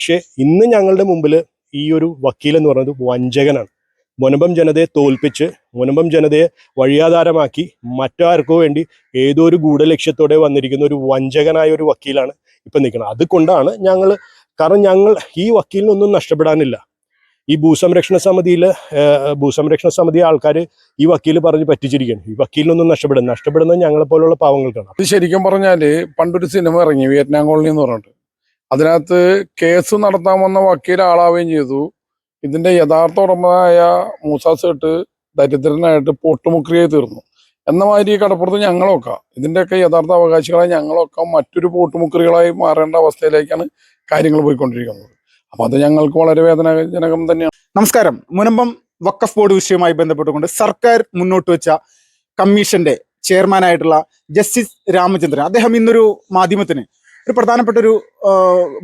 പക്ഷെ ഇന്ന് ഞങ്ങളുടെ മുമ്പിൽ ഈ ഒരു വക്കീൽ എന്ന് പറയുന്നത് വഞ്ചകനാണ്. മുനമ്പം ജനതയെ തോൽപ്പിച്ച് മുനമ്പം ജനതയെ വഴിയാധാരമാക്കി മറ്റാർക്കോ വേണ്ടി ഏതോ ഒരു ഗൂഢലക്ഷ്യത്തോടെ വന്നിരിക്കുന്ന ഒരു വഞ്ചകനായ ഒരു വക്കീലാണ് ഇപ്പം നിൽക്കുന്നത്. അതുകൊണ്ടാണ് കാരണം ഞങ്ങൾ ഈ വക്കീലിനൊന്നും നഷ്ടപ്പെടാനില്ല. ഈ ഭൂസംരക്ഷണ സമിതി ആൾക്കാർ ഈ വക്കീൽ പറഞ്ഞ് പറ്റിച്ചിരിക്കുകയാണ്. ഈ വക്കീലിനൊന്നും നഷ്ടപ്പെടുന്നത് ഞങ്ങളെ പോലുള്ള പാവങ്ങൾക്കാണ്. ഇത് ശരിക്കും പറഞ്ഞാല് പണ്ടൊരു സിനിമ ഇറങ്ങി വിയറ്റ്നാം കോളനി എന്ന് പറഞ്ഞിട്ട്, അതിനകത്ത് കേസ് നടത്താൻ വന്ന വക്കീൽ ആളാവുകയും ചെയ്തു. ഇതിന്റെ യഥാർത്ഥ ഉടമയായ മൂസാ സേട്ട് ദരിദ്രനായിട്ട് പൊട്ടുമുക്രിയായി തീർന്നു. എന്ന മാതിരി കടപ്പുറത്ത് ഞങ്ങളൊക്കെ ഇതിന്റെയൊക്കെ യഥാർത്ഥ അവകാശികളായി ഞങ്ങളൊക്കെ മറ്റൊരു പൊട്ടുമുക്രികളായി മാറേണ്ട അവസ്ഥയിലേക്കാണ് കാര്യങ്ങൾ പോയിക്കൊണ്ടിരിക്കുന്നത്. അപ്പൊ അത് ഞങ്ങൾക്ക് വളരെ വേദനാജനകം തന്നെയാണ്. നമസ്കാരം. മുനമ്പം വഖഫ് ബോർഡ് വിഷയവുമായി ബന്ധപ്പെട്ടുകൊണ്ട് സർക്കാർ മുന്നോട്ട് വെച്ച കമ്മീഷന്റെ ചെയർമാനായിട്ടുള്ള ജസ്റ്റിസ് രാമചന്ദ്രൻ അദ്ദേഹം ഇന്നൊരു മാധ്യമത്തിന് ഒരു പ്രധാനപ്പെട്ട ഒരു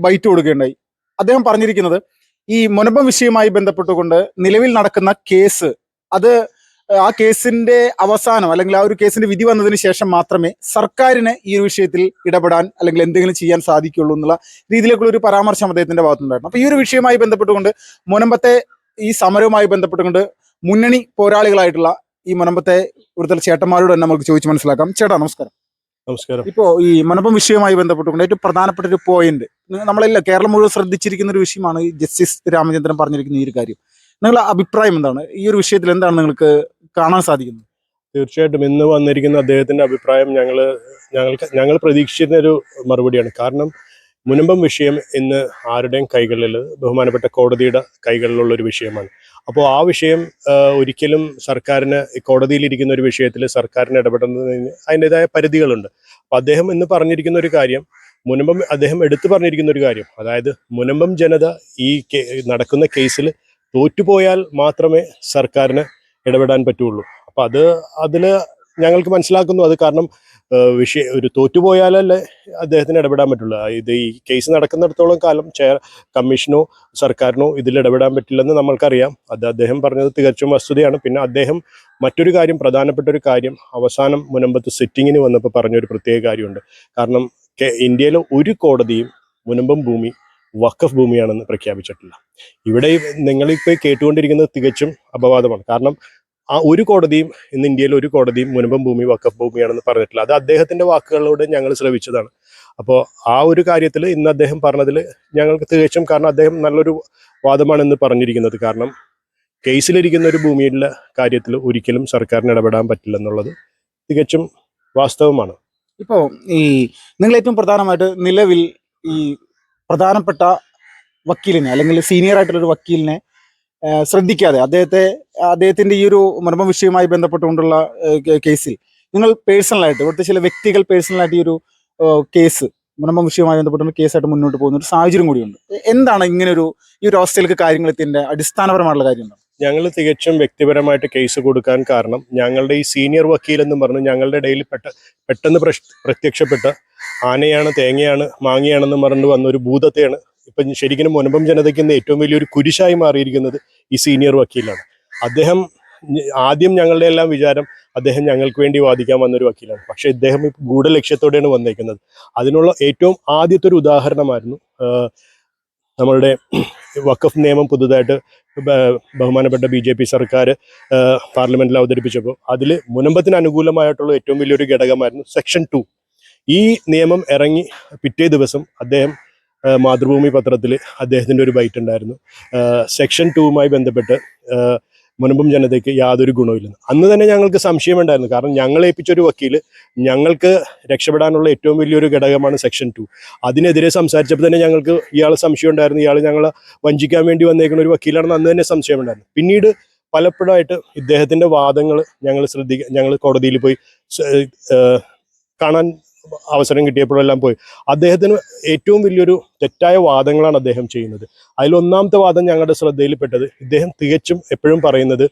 ബൈറ്റ് കൊടുക്കുകയുണ്ടായി. അദ്ദേഹം പറഞ്ഞിരിക്കുന്നത് ഈ മുനമ്പം വിഷയവുമായി ബന്ധപ്പെട്ടുകൊണ്ട് നിലവിൽ നടക്കുന്ന കേസ്, അത് ആ കേസിന്റെ അവസാനം അല്ലെങ്കിൽ ആ ഒരു കേസിന്റെ വിധി വന്നതിന് ശേഷം മാത്രമേ സർക്കാരിന് ഈ ഒരു വിഷയത്തിൽ ഇടപെടാൻ അല്ലെങ്കിൽ എന്തെങ്കിലും ചെയ്യാൻ സാധിക്കുള്ളൂ എന്നുള്ള രീതിയിലേക്കുള്ള ഒരു പരാമർശം അദ്ദേഹത്തിന്റെ ഭാഗത്തുണ്ടായിരുന്നു. അപ്പൊ ഈ ഒരു വിഷയവുമായി ബന്ധപ്പെട്ടുകൊണ്ട് മുനമ്പത്തെ ഈ സമരവുമായി ബന്ധപ്പെട്ടുകൊണ്ട് മുന്നണി പോരാളികളായിട്ടുള്ള ഈ മുനമ്പത്തെ ഇവിടുത്തെ ചേട്ടന്മാരോട് തന്നെ നമുക്ക് ചോദിച്ച് മനസ്സിലാക്കാം. ചേട്ടാ നമസ്കാരം. നമസ്കാരം. ഇപ്പോ ഈ മുനമ്പം വിഷയവുമായി ബന്ധപ്പെട്ടുകൊണ്ട് ഏറ്റവും പ്രധാനപ്പെട്ട ഒരു പോയിന്റ്, നമ്മളെല്ലാം കേരളം മുഴുവൻ ശ്രദ്ധിച്ചിരിക്കുന്ന ഒരു വിഷയമാണ് ഈ ജസ്റ്റിസ് രാമചന്ദ്രൻ പറഞ്ഞിരിക്കുന്ന ഈ ഒരു കാര്യം. നിങ്ങളുടെ അഭിപ്രായം എന്താണ്? ഈ ഒരു വിഷയത്തിൽ എന്താണ് നിങ്ങൾക്ക് കാണാൻ സാധിക്കുന്നത്? തീർച്ചയായിട്ടും ഇന്ന് വന്നിരിക്കുന്ന അദ്ദേഹത്തിന്റെ അഭിപ്രായം ഞങ്ങൾ പ്രതീക്ഷിച്ചിരുന്ന ഒരു മറുപടിയാണ്. കാരണം മുനമ്പം വിഷയം ഇന്ന് ആരുടെയും കൈകളിൽ, ബഹുമാനപ്പെട്ട കോടതിയുടെ കൈകളിലുള്ള ഒരു വിഷയമാണ്. അപ്പോൾ ആ വിഷയം ഒരിക്കലും സർക്കാരിന്, കോടതിയിലിരിക്കുന്ന ഒരു വിഷയത്തിൽ സർക്കാരിന് ഇടപെടുന്നതിന് അതിൻ്റെതായ പരിധികളുണ്ട്. അപ്പോൾ അദ്ദേഹം ഇന്ന് പറഞ്ഞിരിക്കുന്ന ഒരു കാര്യം, അദ്ദേഹം എടുത്തു പറഞ്ഞിരിക്കുന്ന ഒരു കാര്യം, അതായത് മുനമ്പം ജനത ഈ നടക്കുന്ന കേസിൽ തോറ്റുപോയാൽ മാത്രമേ സർക്കാരിന് ഇടപെടാൻ പറ്റുള്ളൂ. അപ്പം അതിൽ ഞങ്ങൾക്ക് മനസ്സിലാക്കുന്നു. അത് കാരണം ഒരു തോറ്റുപോയാലല്ലേ അദ്ദേഹത്തിന് ഇടപെടാൻ പറ്റുള്ളൂ. ഇത് ഈ കേസ് നടക്കുന്നിടത്തോളം കാലം കമ്മീഷനോ സർക്കാരിനോ ഇതിൽ ഇടപെടാൻ പറ്റില്ലെന്ന് നമ്മൾക്കറിയാം. അത് അദ്ദേഹം പറഞ്ഞത് തികച്ചും വസ്തുതയാണ്. പിന്നെ അദ്ദേഹം മറ്റൊരു കാര്യം, പ്രധാനപ്പെട്ട ഒരു കാര്യം, അവസാനം മുനമ്പത്ത് സിറ്റിങ്ങിന് വന്നപ്പോൾ പറഞ്ഞൊരു പ്രത്യേക കാര്യമുണ്ട്. കാരണം ഇന്ത്യയിലെ ഒരു കോടതിയും മുനമ്പം ഭൂമി വഖഫ് ഭൂമിയാണെന്ന് പ്രഖ്യാപിച്ചിട്ടില്ല. ഇവിടെ നിങ്ങളിപ്പോൾ കേട്ടുകൊണ്ടിരിക്കുന്നത് തികച്ചും അപവാദമാണ്. കാരണം ആ ഒരു കോടതിയും, ഇന്ന് ഇന്ത്യയിൽ ഒരു കോടതിയും മുനമ്പം ഭൂമി വഖഫ് ഭൂമിയാണെന്ന് പറഞ്ഞിട്ടില്ല. അത് അദ്ദേഹത്തിന്റെ വാക്കുകളോട് ഞങ്ങൾ ശ്രവിച്ചതാണ്. അപ്പോൾ ആ ഒരു കാര്യത്തിൽ ഇന്ന് അദ്ദേഹം പറഞ്ഞതിൽ ഞങ്ങൾക്ക് തികച്ചും, കാരണം അദ്ദേഹം നല്ലൊരു വാദമാണ് ഇന്ന് പറഞ്ഞിരിക്കുന്നത്. കാരണം കേസിലിരിക്കുന്ന ഒരു ഭൂമിയുടെ കാര്യത്തിൽ ഒരിക്കലും സർക്കാരിന് ഇടപെടാൻ പറ്റില്ലെന്നുള്ളത് തികച്ചും വാസ്തവമാണ്. ഇപ്പോൾ ഈ നിങ്ങൾ ഏറ്റവും പ്രധാനമായിട്ട് നിലവിൽ ഈ പ്രധാനപ്പെട്ട വക്കീലിനെ അല്ലെങ്കിൽ സീനിയർ ആയിട്ടുള്ളൊരു വക്കീലിനെ ശ്രദ്ധിക്കാതെ അദ്ദേഹത്തിന്റെ ഈ ഒരു മുനമ്പം വിഷയവുമായി ബന്ധപ്പെട്ടുകൊണ്ടുള്ള കേസിൽ നിങ്ങൾ പേഴ്സണലായിട്ട്, ഇവിടുത്തെ ചില വ്യക്തികൾ പേഴ്സണലായിട്ട് ഈ ഒരു കേസ്, മുനമ്പം വിഷയവുമായി ബന്ധപ്പെട്ടുള്ള കേസായിട്ട് മുന്നോട്ട് പോകുന്ന ഒരു സാഹചര്യം കൂടിയുണ്ട്. എന്താണ് ഈ ഒരു അവസ്ഥയിലേക്ക് കാര്യങ്ങൾ എത്തിയതിന്റെ അടിസ്ഥാനപരമായിട്ടുള്ള കാര്യം എന്താണ്? ഞങ്ങൾ തികച്ചും വ്യക്തിപരമായിട്ട് കേസ് കൊടുക്കാൻ കാരണം, ഞങ്ങളുടെ ഈ സീനിയർ വക്കീൽ എന്നും പറഞ്ഞ് ഞങ്ങളുടെ ഇടയിൽ പെട്ടെന്ന് പ്രത്യക്ഷപ്പെട്ട ആനയാണ്, തേങ്ങയാണ്, മാങ്ങയാണെന്ന് പറഞ്ഞു വന്നൊരു ഭൂതത്തെയാണ് ഇപ്പം ശരിക്കും മുനമ്പം ജനതയ്ക്ക് ഇന്ന് ഏറ്റവും വലിയൊരു കുരിശായി മാറിയിരിക്കുന്നത് ഈ സീനിയർ വക്കീലാണ്. അദ്ദേഹം ആദ്യം ഞങ്ങളുടെ എല്ലാം വിചാരം അദ്ദേഹം ഞങ്ങൾക്ക് വേണ്ടി വാദിക്കാൻ വന്നൊരു വക്കീലാണ്. പക്ഷെ ഇദ്ദേഹം ഗൂഢലക്ഷ്യത്തോടെയാണ് വന്നേക്കുന്നത്. അതിനുള്ള ഏറ്റവും ആദ്യത്തെ ഒരു ഉദാഹരണമായിരുന്നു നമ്മളുടെ വഖഫ് നിയമം പുതുതായിട്ട് ബഹുമാനപ്പെട്ട BJP സർക്കാർ പാർലമെന്റിൽ അവതരിപ്പിച്ചപ്പോൾ അതിൽ മുനമ്പത്തിന് അനുകൂലമായിട്ടുള്ള ഏറ്റവും വലിയൊരു ഘടകമായിരുന്നു സെക്ഷൻ 2. ഈ നിയമം ഇറങ്ങി പിറ്റേ ദിവസം അദ്ദേഹം മാതൃഭൂമി പത്രത്തിൽ അദ്ദേഹത്തിൻ്റെ ഒരു ബൈറ്റ് ഉണ്ടായിരുന്നു, സെക്ഷൻ 2മായി ബന്ധപ്പെട്ട് മുനമ്പം ജനതയ്ക്ക് യാതൊരു ഗുണമില്ലെന്ന്. അന്ന് തന്നെ ഞങ്ങൾക്ക് സംശയമുണ്ടായിരുന്നു. കാരണം ഞങ്ങളെ ഏൽപ്പിച്ചൊരു വക്കീൽ, ഞങ്ങൾക്ക് രക്ഷപ്പെടാനുള്ള ഏറ്റവും വലിയൊരു ഘടകമാണ് സെക്ഷൻ 2. അതിനെതിരെ സംസാരിച്ചപ്പോൾ തന്നെ ഞങ്ങൾക്ക് ഇയാളെ സംശയം ഉണ്ടായിരുന്നു, ഇയാൾ ഞങ്ങളെ വഞ്ചിക്കാൻ വേണ്ടി വന്നേക്കുന്ന ഒരു വക്കീലാണെന്ന് അന്ന് തന്നെ സംശയമുണ്ടായിരുന്നു. പിന്നീട് പലപ്പോഴായിട്ട് ഇദ്ദേഹത്തിൻ്റെ വാദങ്ങൾ ഞങ്ങൾ കോടതിയിൽ പോയി കാണാൻ അവസരം കിട്ടിയപ്പോഴെല്ലാം പോയി. അദ്ദേഹത്തിന് ഏറ്റവും വലിയൊരു തെറ്റായ വാദങ്ങളാണ് അദ്ദേഹം ചെയ്യുന്നത്. അതിലൊന്നാമത്തെ വാദം ഞങ്ങളുടെ ശ്രദ്ധയിൽപ്പെട്ടത്, ഇദ്ദേഹം തികച്ചും എപ്പോഴും പറയുന്നത്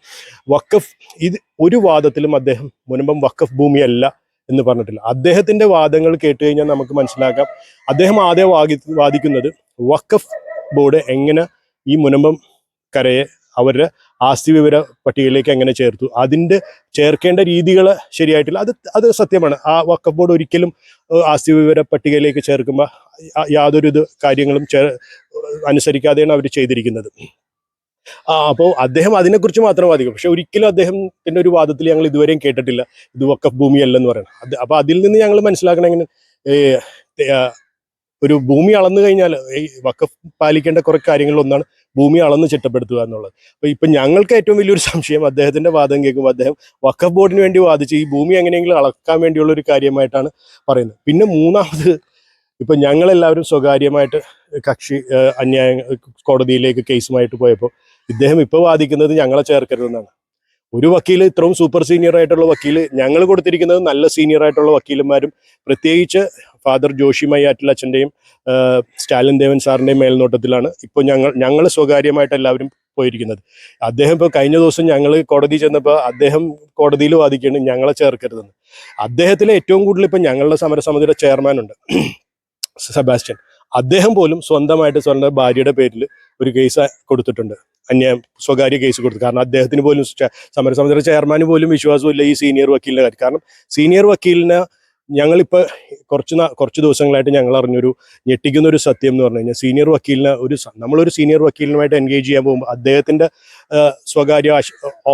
ഇത് ഒരു വാദത്തിലും അദ്ദേഹം മുനമ്പം വഖഫ് ഭൂമിയല്ല എന്ന് പറഞ്ഞിട്ടില്ല. അദ്ദേഹത്തിന്റെ വാദങ്ങൾ കേട്ട് കഴിഞ്ഞാൽ നമുക്ക് മനസ്സിലാക്കാം, അദ്ദേഹം ആദ്യം വാദിക്കുന്നത് വഖഫ് ബോർഡ് എങ്ങനെ ഈ മുനമ്പം കരയെ അവരുടെ ആസ്തി വിവര പട്ടികയിലേക്ക് എങ്ങനെ ചേർത്തു, അതിൻ്റെ ചേർക്കേണ്ട രീതികൾ ശരിയായിട്ടില്ല. അത് സത്യമാണ്. ആ വഖഫ് ബോർഡ് ഒരിക്കലും ആസ്തി വിവര പട്ടികയിലേക്ക് ചേർക്കുമ്പോൾ യാതൊരു കാര്യങ്ങളും അനുസരിക്കാതെയാണ് അവർ ചെയ്തിരിക്കുന്നത്. അപ്പോൾ അദ്ദേഹം അതിനെക്കുറിച്ച് മാത്രം വാദിക്കും. പക്ഷെ ഒരിക്കലും അദ്ദേഹത്തിൻ്റെ ഒരു വാദത്തിൽ ഞങ്ങൾ ഇതുവരെയും കേട്ടിട്ടില്ല ഇത് വഖഫ് ഭൂമിയല്ലെന്ന് പറയുന്നത്. അപ്പോൾ അതിൽ നിന്ന് ഞങ്ങൾ മനസ്സിലാക്കണമെങ്കിൽ ഒരു ഭൂമി അളന്നു കഴിഞ്ഞാൽ ഈ വഖഫ് പാലിക്കേണ്ട കുറെ കാര്യങ്ങളിലൊന്നാണ് ഭൂമി അളന്ന് ചിട്ടപ്പെടുത്തുക എന്നുള്ളത്. അപ്പോൾ ഇപ്പം ഞങ്ങൾക്ക് ഏറ്റവും വലിയൊരു സംശയം അദ്ദേഹത്തിൻ്റെ വാദം കേൾക്കുമ്പോൾ അദ്ദേഹം വഖഫ് ബോർഡിന് വേണ്ടി വാദിച്ച് ഈ ഭൂമി എങ്ങനെയെങ്കിലും അളക്കാൻ വേണ്ടിയുള്ള ഒരു കാര്യമായിട്ടാണ് പറയുന്നത്. പിന്നെ മൂന്നാമത് ഇപ്പം ഞങ്ങളെല്ലാവരും സ്വകാര്യമായിട്ട് കക്ഷി അന്യായ കോടതിയിലേക്ക് കേസുമായിട്ട് പോയപ്പോൾ ഇദ്ദേഹം ഇപ്പോൾ വാദിക്കുന്നത് ഞങ്ങളെ ചേർക്കരുതെന്നാണ്. ഒരു വക്കീൽ ഇത്രയും സൂപ്പർ സീനിയർ ആയിട്ടുള്ള വക്കീൽ, ഞങ്ങൾ കൊടുത്തിരിക്കുന്നത് നല്ല സീനിയർ ആയിട്ടുള്ള വക്കീലന്മാരും പ്രത്യേകിച്ച് ഫാദർ ജോഷി മയ്യാറ്റിൽ അച്ഛൻ്റെയും സ്റ്റാലിൻ ദേവൻ സാറിൻ്റെയും മേൽനോട്ടത്തിലാണ് ഇപ്പോൾ ഞങ്ങൾ സ്വകാര്യമായിട്ട് എല്ലാവരും പോയിരിക്കുന്നത്. അദ്ദേഹം ഇപ്പോൾ കഴിഞ്ഞ ദിവസം ഞങ്ങൾ കോടതി ചെന്നപ്പോൾ അദ്ദേഹം കോടതിയിൽ വാദിക്കുകയാണ് ഞങ്ങളെ ചേർക്കരുതെന്ന്. അദ്ദേഹത്തിലെ ഏറ്റവും കൂടുതൽ ഇപ്പം ഞങ്ങളുടെ സമരസമിതിയുടെ ചെയർമാനുണ്ട് സെബാസ്റ്റ്യൻ, അദ്ദേഹം പോലും സ്വന്തമായിട്ട് സ്വന്തം ഭാര്യയുടെ പേരിൽ ഒരു കേസ് കൊടുത്തിട്ടുണ്ട്, സ്വകാര്യ കേസ് കൊടുത്തു. കാരണം അദ്ദേഹത്തിന് പോലും സമരസമിതിയുടെ ചെയർമാന് പോലും വിശ്വാസമില്ല ഈ സീനിയർ വക്കീലിൻ്റെ കാര്യം. കാരണം സീനിയർ വക്കീലിനെ ഞങ്ങളിപ്പോൾ കുറച്ച് ദിവസങ്ങളായിട്ട് ഞങ്ങൾ അറിഞ്ഞൊരു ഞെട്ടിക്കുന്ന ഒരു സത്യം എന്ന് പറഞ്ഞു കഴിഞ്ഞാൽ സീനിയർ വക്കീലിനെ നമ്മളൊരു സീനിയർ വക്കീലിനുമായിട്ട് എൻഗേജ് ചെയ്യാൻ പോകുമ്പോൾ അദ്ദേഹത്തിൻ്റെ സ്വകാര്യ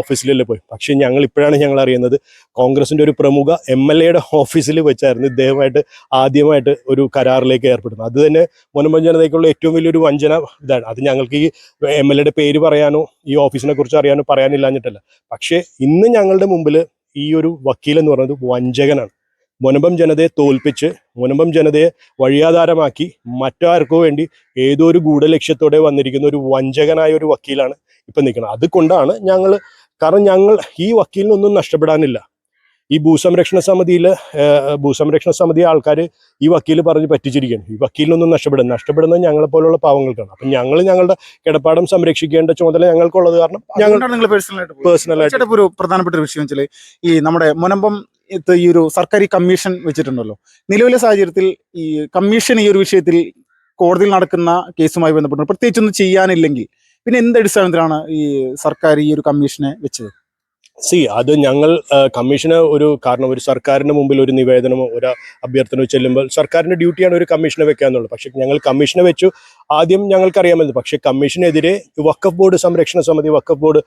ഓഫീസിലല്ലേ പോയി. പക്ഷേ ഞങ്ങൾ അറിയുന്നത് കോൺഗ്രസിൻ്റെ ഒരു പ്രമുഖ MLA ഓഫീസിൽ വെച്ചായിരുന്നു ഇദ്ദേഹമായിട്ട് ആദ്യമായിട്ട് ഒരു കരാറിലേക്ക് ഏർപ്പെടുന്നത്. അത് തന്നെ മുനമ്പം ജനതയ്ക്കുള്ള ഏറ്റവും വലിയൊരു വഞ്ചന ഇതാണ്. അത് ഞങ്ങൾക്ക് ഈ MLA പേര് പറയാനോ ഈ ഓഫീസിനെ കുറിച്ച് അറിയാനോ പറയാനില്ലാഞ്ഞിട്ടല്ല. പക്ഷേ ഇന്ന് ഞങ്ങളുടെ മുമ്പിൽ ഈ ഒരു വക്കീൽ എന്ന് പറയുന്നത് വഞ്ചകനാണ്. മുനമ്പം ജനതയെ തോൽപ്പിച്ച് മുനമ്പം ജനതയെ വഴിയാധാരമാക്കി മറ്റാർക്കോ വേണ്ടി ഏതോ ഒരു ഗൂഢലക്ഷ്യത്തോടെ വന്നിരിക്കുന്ന ഒരു വഞ്ചകനായ ഒരു വക്കീലാണ് ഇപ്പം നിൽക്കുന്നത്. അതുകൊണ്ടാണ് കാരണം ഞങ്ങൾ ഈ വക്കീലിനൊന്നും നഷ്ടപ്പെടാനില്ല. ഈ ഭൂസംരക്ഷണ സമിതി ആൾക്കാർ ഈ വക്കീൽ പറഞ്ഞ് പറ്റിച്ചിരിക്കുകയാണ്. ഈ വക്കീലിനൊന്നും നഷ്ടപ്പെടുന്നത് ഞങ്ങളെപ്പോലുള്ള പാവങ്ങൾക്കാണ്. അപ്പം ഞങ്ങളുടെ കിടപ്പാടം സംരക്ഷിക്കേണ്ട ചുമതല ഞങ്ങൾക്കുള്ളത് കാരണം നിങ്ങൾ പേഴ്സണലായിട്ട് ഒരു പ്രധാനപ്പെട്ട ഒരു വിഷയം വെച്ചാൽ ഈ നമ്മുടെ മുനമ്പം ഈ ഒരു സർക്കാർ കമ്മീഷൻ വെച്ചിട്ടുണ്ടല്ലോ. നിലവിലെ സാഹചര്യത്തിൽ ഈ കമ്മീഷൻ ഈ ഒരു വിഷയത്തിൽ കോടതിയിൽ നടക്കുന്ന കേസുമായി ബന്ധപ്പെട്ട് പ്രത്യേകിച്ചൊന്നും ചെയ്യാനില്ലെങ്കിൽ പിന്നെ എന്തടിസ്ഥാനത്തിലാണ് ഈ സർക്കാർ ഈ ഒരു കമ്മീഷനെ വെച്ചത്? അത് ഞങ്ങൾ കമ്മീഷന് കാരണം ഒരു സർക്കാരിന് മുമ്പിൽ ഒരു നിവേദനമോ ഒരു അഭ്യർത്ഥന ചെല്ലുമ്പോൾ സർക്കാരിന്റെ ഡ്യൂട്ടിയാണ് ഒരു കമ്മീഷനെ വെക്കാന്നുള്ളത്. പക്ഷെ ഞങ്ങൾ കമ്മീഷനെ വെച്ചു. ആദ്യം ഞങ്ങൾക്കറിയാമല്ലോ. പക്ഷെ കമ്മീഷനെതിരെ വഖഫ് ബോർഡ് സംരക്ഷണ സമിതി, വഖഫ് ബോർഡ്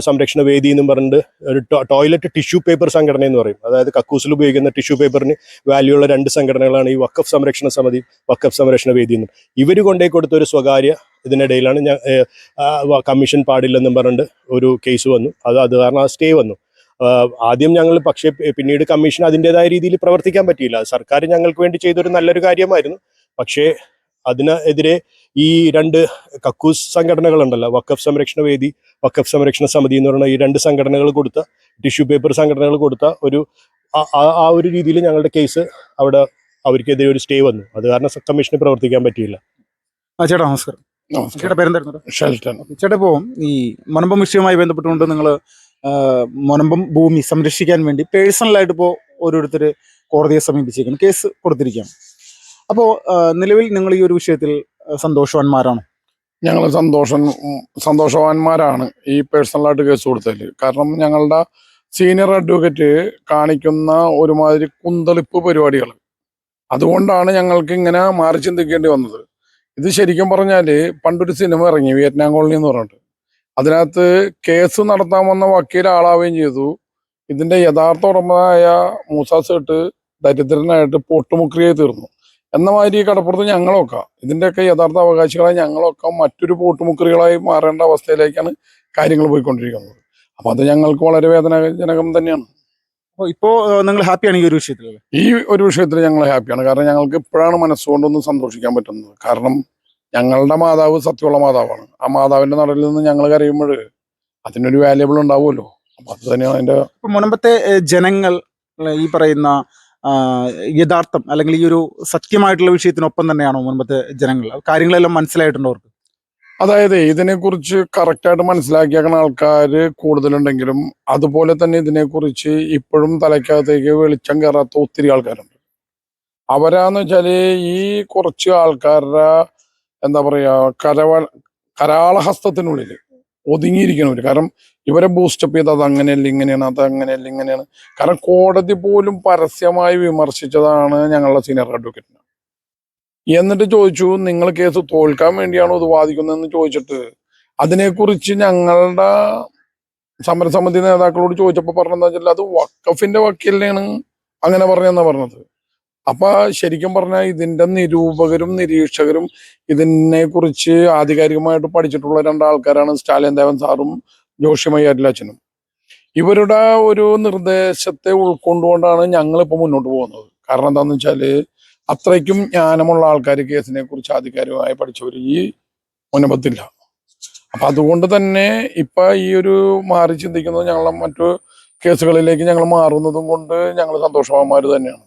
സംരക്ഷണ വേദി എന്നും പറഞ്ഞിട്ട് ഒരു ടോയ്ലറ്റ് ടിഷ്യൂ പേപ്പർ സംഘടന എന്ന് പറയും. അതായത് കക്കൂസിൽ ഉപയോഗിക്കുന്ന ടിഷ്യൂ പേപ്പറിന് വാല്യൂ ഉള്ള 2 സംഘടനകളാണ് ഈ വഖഫ് സംരക്ഷണ സമിതി, വഖഫ് സംരക്ഷണ വേദി എന്നും. ഇവർ കൊണ്ടേ കൊടുത്ത ഒരു സ്വകാര്യ ഇതിനിടയിലാണ് കമ്മീഷൻ പാടില്ലെന്നും പറഞ്ഞിട്ട് ഒരു കേസ് വന്നു. അത് കാരണം സ്റ്റേ വന്നു. ആദ്യം ഞങ്ങൾ പക്ഷേ പിന്നീട് കമ്മീഷൻ അതിൻ്റെതായ രീതിയിൽ പ്രവർത്തിക്കാൻ പറ്റിയില്ല. സർക്കാർ ഞങ്ങൾക്ക് വേണ്ടി ചെയ്തൊരു നല്ലൊരു കാര്യമായിരുന്നു. പക്ഷേ അതിനെതിരെ ഈ 2 കക്കൂസ് സംഘടനകളുണ്ടല്ലോ, വഖഫ് സംരക്ഷണ വേദി, വഖഫ് സംരക്ഷണ സമിതി എന്ന് പറയുന്ന ഈ 2 സംഘടനകൾ കൊടുത്ത ടിഷ്യൂ പേപ്പർ സംഘടനകൾ കൊടുത്ത ആ ഒരു രീതിയിൽ ഞങ്ങളുടെ കേസ് അവിടെ അവർക്കെതിരെ ഒരു സ്റ്റേ വന്നു. അത് കാരണം കമ്മീഷന് പ്രവർത്തിക്കാൻ പറ്റിയില്ല. ചേട്ടാ നമസ്കാരം. ചേട്ടാ പേരെന്തായിരുന്നു? ഷെൽട്ടൺ. ചേട്ടാ ഇപ്പോൾ ഈ മുനമ്പം വിഷയവുമായി ബന്ധപ്പെട്ടുകൊണ്ട് നിങ്ങൾ മുനമ്പം ഭൂമി സംരക്ഷിക്കാൻ വേണ്ടി പേഴ്സണലായിട്ട് ഇപ്പോൾ ഓരോരുത്തർ കോടതിയെ സമീപിച്ചേക്കുന്നു, കേസ് കൊടുത്തിരിക്കുകയാണ്. അപ്പോൾ നിലവിൽ നിങ്ങൾ ഈ ഒരു വിഷയത്തിൽ സന്തോഷവാന്മാരാണോ? ഞങ്ങൾ സന്തോഷവാന്മാരാണ് ഈ പേഴ്സണലായിട്ട് കേസ് കൊടുത്തതിൽ. കാരണം ഞങ്ങളുടെ സീനിയർ അഡ്വക്കേറ്റ് കാണിക്കുന്ന ഒരുമാതിരി കുന്തളിപ്പ് പരിപാടികൾ, അതുകൊണ്ടാണ് ഞങ്ങൾക്ക് ഇങ്ങനെ മാറി ചിന്തിക്കേണ്ടി വന്നത്. ഇത് ശരിക്കും പറഞ്ഞാൽ പണ്ടൊരു സിനിമ ഇറങ്ങി, വിയറ്റ്നാം കോളനി എന്ന് പറഞ്ഞിട്ട്. അതിനകത്ത് കേസ് നടത്താൻ വന്ന വക്കീൽ ആളാവുകയും ചെയ്തു. ഇതിന്റെ യഥാർത്ഥ ഉടമയായ മൂസ സേട്ട് ദരിദ്രനായിട്ട് പൊട്ടുമുക്രിയായി തീർന്നു. എന്ന മാതിരി കടപ്പുറത്ത് ഞങ്ങളൊക്കെ ഇതിന്റെയൊക്കെ യഥാർത്ഥ അവകാശികളായി ഞങ്ങളൊക്കെ മറ്റൊരു പൊട്ടുമുക്രികളായി മാറേണ്ട അവസ്ഥയിലേക്കാണ് കാര്യങ്ങൾ പോയിക്കൊണ്ടിരിക്കുന്നത്. അപ്പൊ അത് ഞങ്ങൾക്ക് വളരെ വേദനാജനകം തന്നെയാണ്. ഇപ്പോൾ നിങ്ങൾ ഹാപ്പിയാണ് ഈ ഒരു വിഷയത്തിൽ? ഈ ഒരു വിഷയത്തിൽ ഞങ്ങൾ ഹാപ്പിയാണ്. കാരണം ഞങ്ങൾക്ക് ഇപ്പോഴാണ് മനസ്സുകൊണ്ടൊന്ന് സന്തോഷിക്കാൻ പറ്റുന്നത്. കാരണം ഞങ്ങളുടെ മാതാവ് സത്യമുള്ള മാതാവാണ്. ആ മാതാവിന്റെ നടയിൽ നിന്ന് ഞങ്ങൾ കരയുമ്പോൾ അതിനൊരു വാല്യബിൾ ഉണ്ടാവുമല്ലോ. അപ്പൊ അത് തന്നെയാണ് അതിന്റെ. മുനമ്പത്തെ ജനങ്ങൾ ഈ പറയുന്ന യഥാർത്ഥം അല്ലെങ്കിൽ ഈ ഒരു സത്യമായിട്ടുള്ള വിഷയത്തിനൊപ്പം തന്നെയാണോ മുൻപത്തെ ജനങ്ങൾ? കാര്യങ്ങളെല്ലാം മനസ്സിലായിട്ടുണ്ടോ അവർക്ക്? അതായത് ഇതിനെക്കുറിച്ച് കറക്റ്റായിട്ട് മനസ്സിലാക്കിയേക്കുന്ന ആൾക്കാർ കൂടുതലുണ്ടെങ്കിലും അതുപോലെ തന്നെ ഇതിനെക്കുറിച്ച് ഇപ്പോഴും തലയ്ക്കകത്തേക്ക് വെളിച്ചം കയറാത്ത ഒത്തിരി ആൾക്കാരുണ്ട്. അവരാന്ന് വെച്ചാല് ഈ കുറച്ച് ആൾക്കാരുടെ എന്താ പറയാ കരാളഹസ്തത്തിനുള്ളിൽ ഒതുങ്ങിയിരിക്കണവർ. കാരണം ഇവരെ ബൂസ്റ്റപ്പ് ചെയ്ത് അത് അങ്ങനെയല്ല ഇങ്ങനെയാണ്, അത് അങ്ങനെയല്ല ഇങ്ങനെയാണ്. കാരണം കോടതി പോലും പരസ്യമായി വിമർശിച്ചതാണ് ഞങ്ങളുടെ സീനിയർ അഡ്വക്കേറ്റിനെ. എന്നിട്ട് ചോദിച്ചു, നിങ്ങൾ കേസ് തോൽക്കാൻ വേണ്ടിയാണോ ഇത് വാദിക്കുന്നതെന്ന് ചോദിച്ചിട്ട് അതിനെക്കുറിച്ച് ഞങ്ങളുടെ സമരസമിതി നേതാക്കളോട് ചോദിച്ചപ്പോൾ പറഞ്ഞതെന്ന് വെച്ചാൽ അത് വഖഫിന്റെ വക്കീലിനെയാണ് അങ്ങനെ പറഞ്ഞെന്നാ പറഞ്ഞത്. അപ്പൊ ശരിക്കും പറഞ്ഞാൽ ഇതിന്റെ നിരൂപകരും നിരീക്ഷകരും ഇതിനെ കുറിച്ച് ആധികാരികമായിട്ട് പഠിച്ചിട്ടുള്ള രണ്ടാൾക്കാരാണ് സ്റ്റാലിൻ ദേവൻ സാറും ജോഷി മയ്യാറ്റിലച്ഛനും. ഇവരുടെ ഒരു നിർദ്ദേശത്തെ ഉൾക്കൊണ്ടുകൊണ്ടാണ് ഞങ്ങളിപ്പോ മുന്നോട്ട് പോകുന്നത്. കാരണം എന്താന്ന് വെച്ചാല് അത്രയ്ക്കും ജ്ഞാനമുള്ള ആൾക്കാർ കേസിനെ കുറിച്ച് ആധികാരികമായി പഠിച്ചവർ ഈ മുനമ്പത്തില്ല. അപ്പൊ അതുകൊണ്ട് തന്നെ ഇപ്പൊ ഈ ഒരു മാറി ചിന്തിക്കുന്നത് ഞങ്ങളെ മറ്റു കേസുകളിലേക്ക് ഞങ്ങൾ മാറുന്നതും കൊണ്ട് ഞങ്ങൾ സന്തോഷവാന്മാർ തന്നെയാണ്.